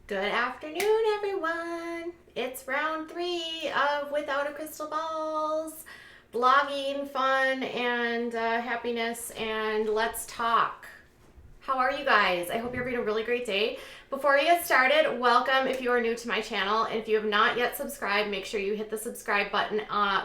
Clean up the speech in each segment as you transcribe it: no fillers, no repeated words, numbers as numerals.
Good afternoon, everyone. It's round 3 of Without a Crystal Balls, blogging, fun, and happiness, and let's talk. How are you guys? I hope you're having a really great day. Before we get started, welcome if you are new to my channel. And if you have not yet subscribed, make sure you hit the subscribe button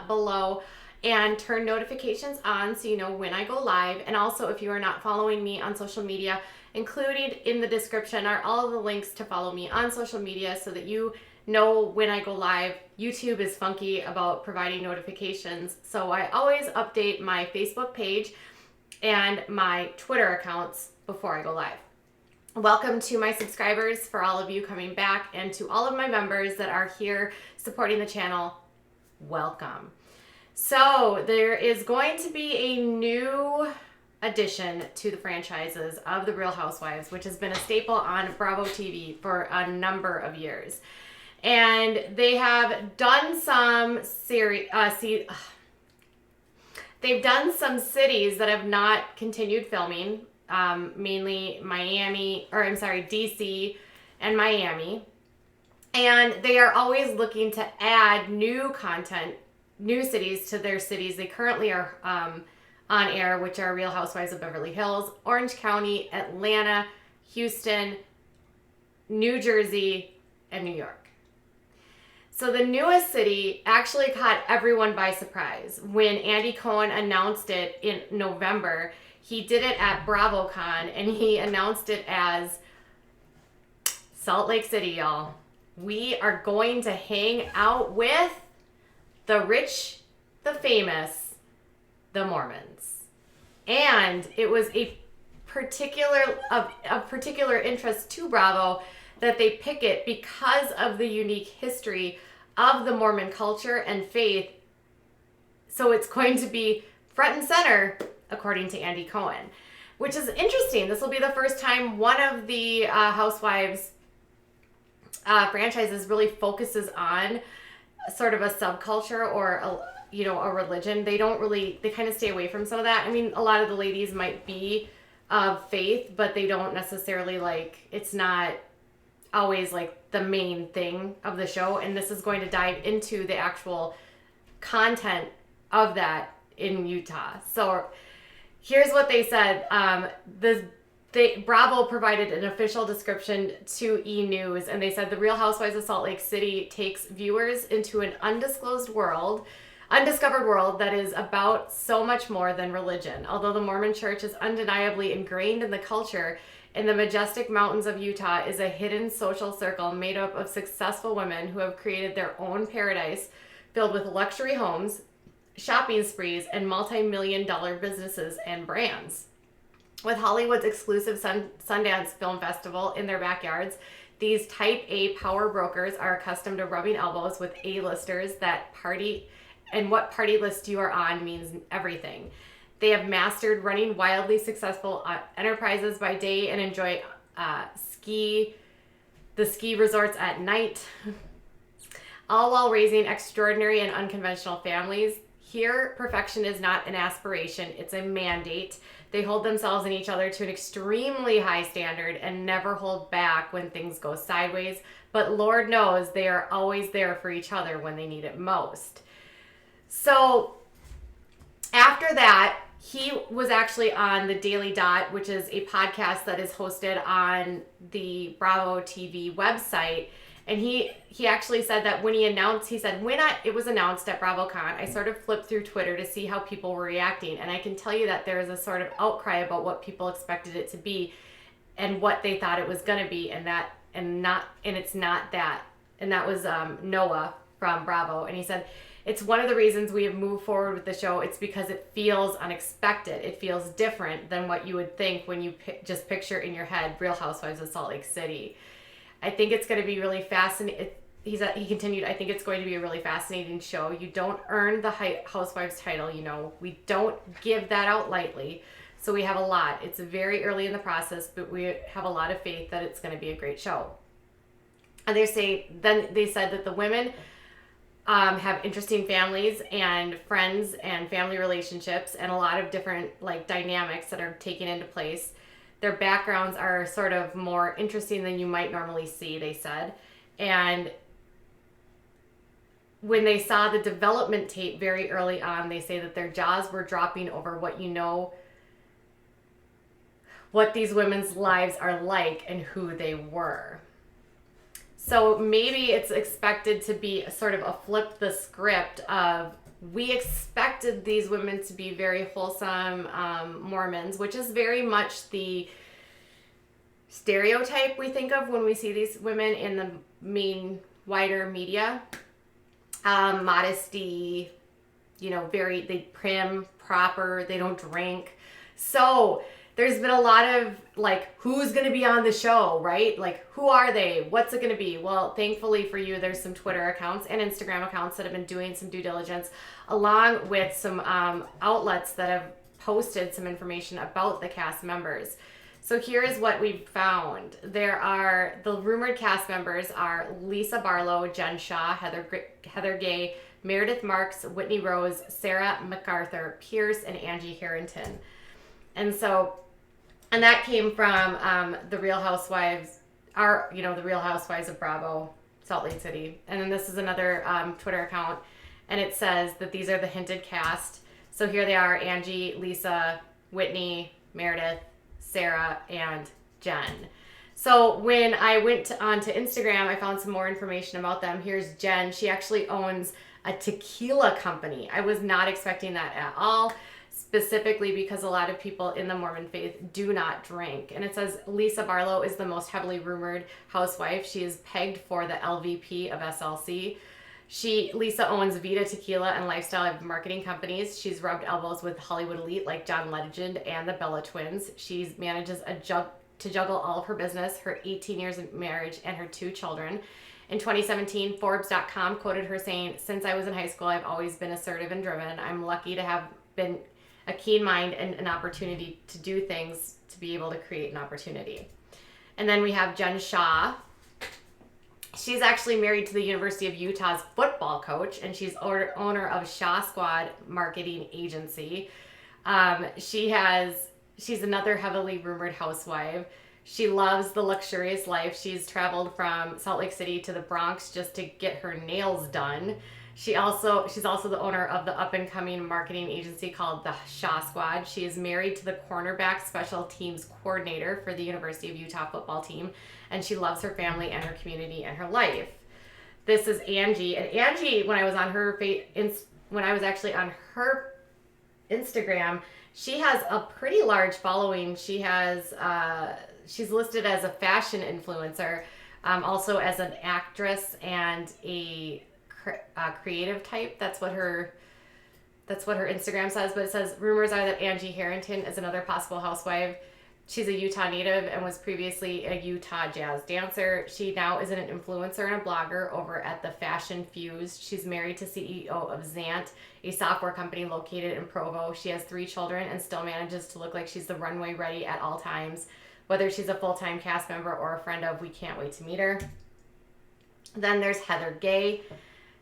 below and turn notifications on so you know when I go live. And also, if you are not following me on social media, included in the description are all of the links to follow me on social media so that you know when I go live. YouTube is funky about providing notifications, so I always update my Facebook page and my Twitter accounts before I go live. Welcome to my subscribers, for all of you coming back, and to all of my members that are here supporting the channel, welcome. So there is going to be a new addition to the franchises of The Real Housewives, which has been a staple on Bravo TV for a number of years. And they have done some they've done some cities that have not continued filming, mainly DC and Miami. And they are always looking to add new content, new cities to their cities. They currently are on air, which are Real Housewives of Beverly Hills, Orange County, Atlanta, Houston, New Jersey, and New York. So the newest city actually caught everyone by surprise. When Andy Cohen announced it in November, he did it at BravoCon, and he announced it as Salt Lake City, y'all. We are going to hang out with the rich, the famous, the Mormons. And it was of particular interest to Bravo that they pick it because of the unique history of the Mormon culture and faith. So it's going to be front and center, according to Andy Cohen, which is interesting. This will be the first time one of the Housewives franchises really focuses on sort of a subculture or a religion. They kind of stay away from some of that. I mean, a lot of the ladies might be of faith, but they don't necessarily it's not always the main thing of the show. And this is going to dive into the actual content of that in Utah. So here's what they said. Bravo provided an official description to E! News, and they said the Real Housewives of Salt Lake City takes viewers into an undiscovered world that is about so much more than religion. Although the Mormon Church is undeniably ingrained in the culture, in the majestic mountains of Utah is a hidden social circle made up of successful women who have created their own paradise filled with luxury homes, shopping sprees, and multi-million-dollar businesses and brands. With Hollywood's exclusive Sundance Film Festival in their backyards, these type A power brokers are accustomed to rubbing elbows with A-listers that party, and what party list you are on means everything. They have mastered running wildly successful enterprises by day and enjoy ski resorts at night, all while raising extraordinary and unconventional families. Here, perfection is not an aspiration, it's a mandate. They hold themselves and each other to an extremely high standard and never hold back when things go sideways. But Lord knows they are always there for each other when they need it most. So after that, he was actually on the Daily Dot, which is a podcast that is hosted on the Bravo TV website. And he actually said that when it was announced at BravoCon, I sort of flipped through Twitter to see how people were reacting. And I can tell you that there is a sort of outcry about what people expected it to be and what they thought it was going to be. And it's not that. And that was Noah from Bravo. And he said, it's one of the reasons we have moved forward with the show. It's because it feels unexpected. It feels different than what you would think when you just picture in your head Real Housewives of Salt Lake City. I think it's going to be really fascinating. He continued, I think it's going to be a really fascinating show. You don't earn the Housewives title, We don't give that out lightly. So we have a lot. It's very early in the process, but we have a lot of faith that it's going to be a great show. And they said that the women have interesting families and friends and family relationships and a lot of different dynamics that are taken into place. Their backgrounds are sort of more interesting than you might normally see, they said. And when they saw the development tape very early on, they say that their jaws were dropping over what these women's lives are like and who they were. So maybe it's expected to be sort of a flip the script of, we expected these women to be very wholesome Mormons, which is very much the stereotype we think of when we see these women in the main wider media. Modesty, they prim, proper, they don't drink. So there's been a lot of who's going to be on the show, right? Who are they? What's it going to be? Well, thankfully for you, there's some Twitter accounts and Instagram accounts that have been doing some due diligence, along with some outlets that have posted some information about the cast members. So here is what we've found. The rumored cast members are Lisa Barlow, Jen Shaw, Heather Gay, Meredith Marks, Whitney Rose, Sarah MacArthur Pierce, and Angie Harrington. And that came from the Real Housewives, the Real Housewives of Bravo, Salt Lake City. And then this is another Twitter account, and it says that these are the hinted cast. So here they are: Angie, Lisa, Whitney, Meredith, Sarah, and Jen. So when I went onto Instagram, I found some more information about them. Here's Jen. She actually owns a tequila company. I was not expecting that at all, specifically because a lot of people in the Mormon faith do not drink. And it says Lisa Barlow is the most heavily rumored housewife. She is pegged for the LVP of SLC. Lisa owns Vita Tequila and lifestyle marketing companies. She's rubbed elbows with Hollywood elite like John Legend and the Bella twins. She manages to juggle all of her business, her 18 years of marriage, and her 2 children. In 2017, Forbes.com quoted her saying, "Since I was in high school, I've always been assertive and driven. I'm lucky to have been a keen mind and an opportunity to do things, to be able to create an opportunity." And then we have Jen Shaw. She's actually married to the University of Utah's football coach, and she's owner of Shaw Squad Marketing Agency. She's another heavily rumored housewife. She loves the luxurious life. She's traveled from Salt Lake City to the Bronx just to get her nails done. She's also the owner of the up-and-coming marketing agency called the Shaw Squad. She is married to the cornerback special teams coordinator for the University of Utah football team, and she loves her family and her community and her life. This is Angie, and Angie, when I was actually on her Instagram, she has a pretty large following. She's listed as a fashion influencer, also as an actress and a creative type. That's what her Instagram says. But it says rumors are that Angie Harrington is another possible housewife. She's a Utah native and was previously a Utah jazz dancer. She now is an influencer and a blogger over at the Fashion Fuse. She's married to CEO of Zant, a software company located in Provo. She has 3 children and still manages to look like she's the runway ready at all times. Whether she's a full-time cast member or a friend of, we can't wait to meet her. Then there's Heather Gay.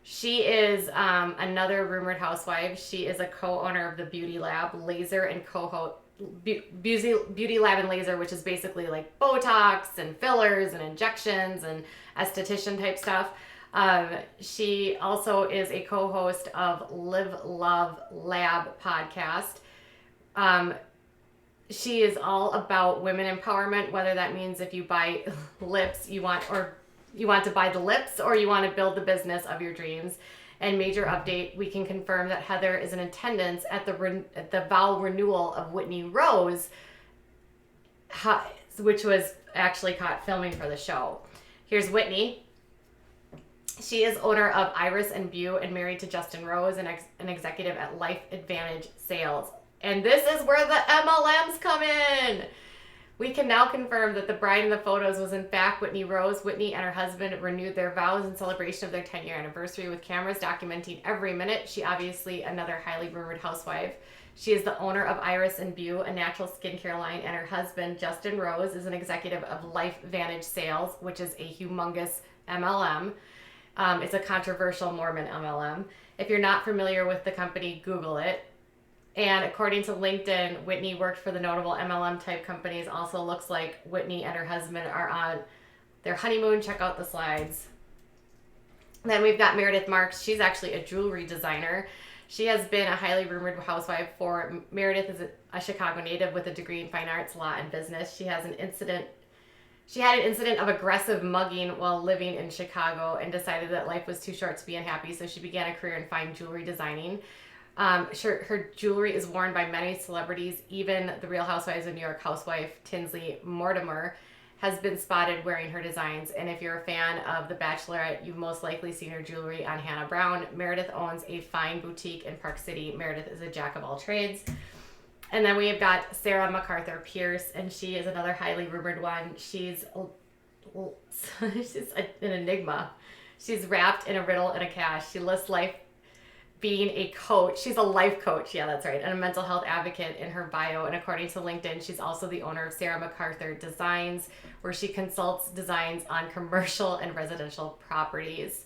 She is another rumored housewife. She is a co-owner of the Beauty Lab Laser and Beauty Lab and Laser, which is basically like Botox and fillers and injections and esthetician type stuff. She also is a co-host of Live Love Lab podcast. She is all about women empowerment, whether that means if you buy lips, you want to buy the lips, or you want to build the business of your dreams. And major update, we can confirm that Heather is in attendance at the vow renewal of Whitney Rose, which was actually caught filming for the show. Here's Whitney. She is owner of Iris and Bew and married to Justin Rose, an executive at Life Advantage Sales. And this is where the MLMs come in. We can now confirm that the bride in the photos was in fact Whitney Rose. Whitney and her husband renewed their vows in celebration of their 10-year anniversary with cameras documenting every minute. She obviously another highly rumored housewife. She is the owner of Iris and Bew, a natural skincare line, and her husband, Justin Rose, is an executive of Life Advantage Sales, which is a humongous MLM. It's a controversial Mormon MLM. If you're not familiar with the company, Google it. And according to LinkedIn, Whitney worked for the notable MLM type companies. Also looks like Whitney and her husband are on their honeymoon. Check out the slides. Then we've got Meredith Marks. She's actually a jewelry designer. She has been a highly rumored housewife for Meredith is a Chicago native with a degree in fine arts, law, and business. She had an incident of aggressive mugging while living in Chicago and decided that life was too short to be unhappy, so she began a career in fine jewelry designing. Her jewelry is worn by many celebrities. Even the Real Housewives of New York housewife Tinsley Mortimer has been spotted wearing her designs. And if you're a fan of The Bachelorette, you've most likely seen her jewelry on Hannah Brown. Meredith owns a fine boutique in Park City. Meredith is a jack of all trades. And then we have got Sarah MacArthur Pierce, and she is another highly rumored one. She's an enigma. She's wrapped in a riddle and a cache. She lists life being a coach. She's a life coach. Yeah, that's right. And a mental health advocate in her bio. And according to LinkedIn, she's also the owner of Sarah MacArthur Designs, where she consults designs on commercial and residential properties.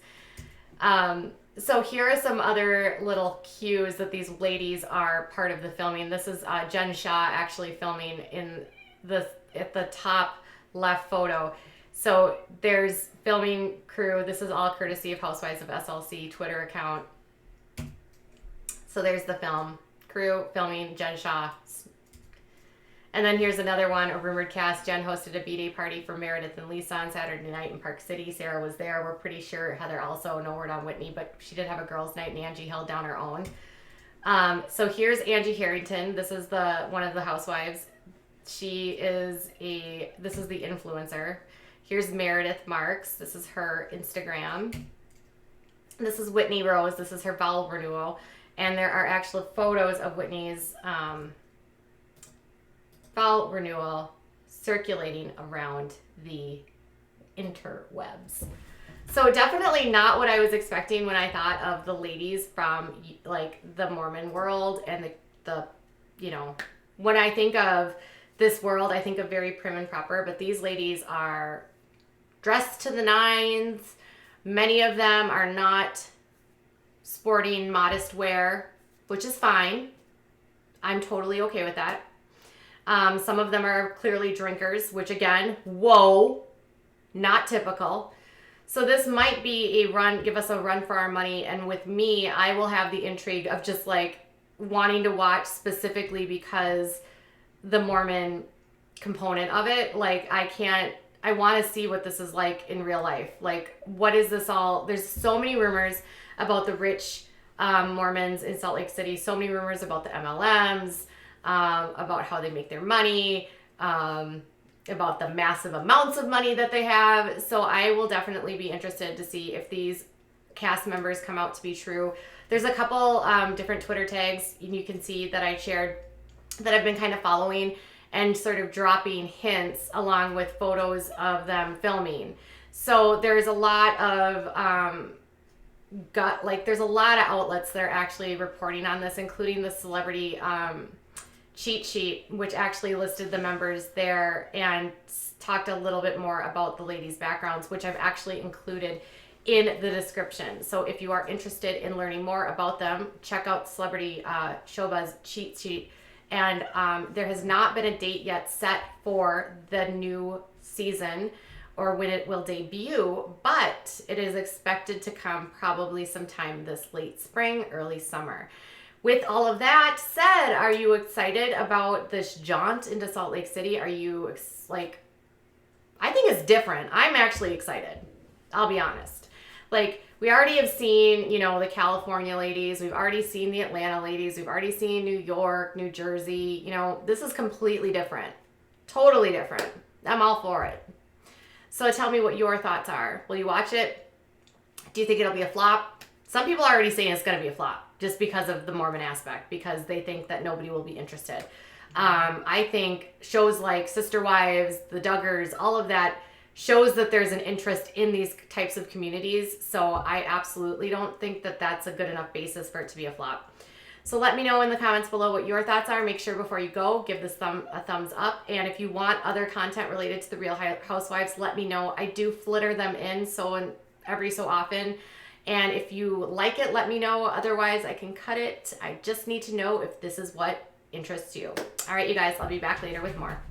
So here are some other little cues that these ladies are part of the filming. This is Jen Shaw actually filming at the top left photo. So there's filming crew. This is all courtesy of Housewives of SLC Twitter account. So there's the film crew filming Jen Shaw. And then here's another one, a rumored cast. Jen hosted a B-Day party for Meredith and Lisa on Saturday night in Park City. Sarah was there. We're pretty sure Heather also, no word on Whitney, but she did have a girls' night and Angie held down her own. So here's Angie Harrington. This is one of the housewives. This is the influencer. Here's Meredith Marks. This is her Instagram. This is Whitney Rose. This is her vow renewal. And there are actual photos of Whitney's vow renewal circulating around the interwebs. So definitely not what I was expecting when I thought of the ladies from like the Mormon world and the when I think of this world, I think of very prim and proper, but these ladies are dressed to the nines. Many of them are not sporting modest wear, which is fine. I'm totally okay with that. Some of them are clearly drinkers, which again, whoa, not typical. So this might be give us a run for our money. And with me, I will have the intrigue of just like wanting to watch specifically because the Mormon component of it. Like I want to see what this is like in real life. Like, what is this all? There's so many rumors about the rich Mormons in Salt Lake City. So many rumors about the MLMs, about how they make their money, about the massive amounts of money that they have. So I will definitely be interested to see if these cast members come out to be true. There's a couple different Twitter tags you can see that I shared that I've been kind of following and sort of dropping hints along with photos of them filming. So there's a lot of there's a lot of outlets that are actually reporting on this, including the Celebrity cheat sheet, which actually listed the members there and talked a little bit more about the ladies' backgrounds, which I've actually included in the description. So if you are interested in learning more about them, check out Celebrity Showbuzz cheat sheet. And there has not been a date yet set for the new season or when it will debut, but it is expected to come probably sometime this late spring, early summer. With all of that said, are you excited about this jaunt into Salt Lake City? Are you I think it's different. I'm actually excited. I'll be honest. Like, we already have seen, the California ladies. We've already seen the Atlanta ladies. We've already seen New York, New Jersey. This is completely different. Totally different. I'm all for it. So tell me what your thoughts are. Will you watch it? Do you think it'll be a flop? Some people are already saying it's going to be a flop just because of the Mormon aspect, because they think that nobody will be interested. I think shows like Sister Wives, The Duggars, all of that shows that there's an interest in these types of communities. So I absolutely don't think that that's a good enough basis for it to be a flop. So let me know in the comments below what your thoughts are. Make sure before you go, give this a thumbs up. And if you want other content related to the Real Housewives, let me know. I do flitter them in every so often. And if you like it, let me know. Otherwise, I can cut it. I just need to know if this is what interests you. All right, you guys, I'll be back later with more.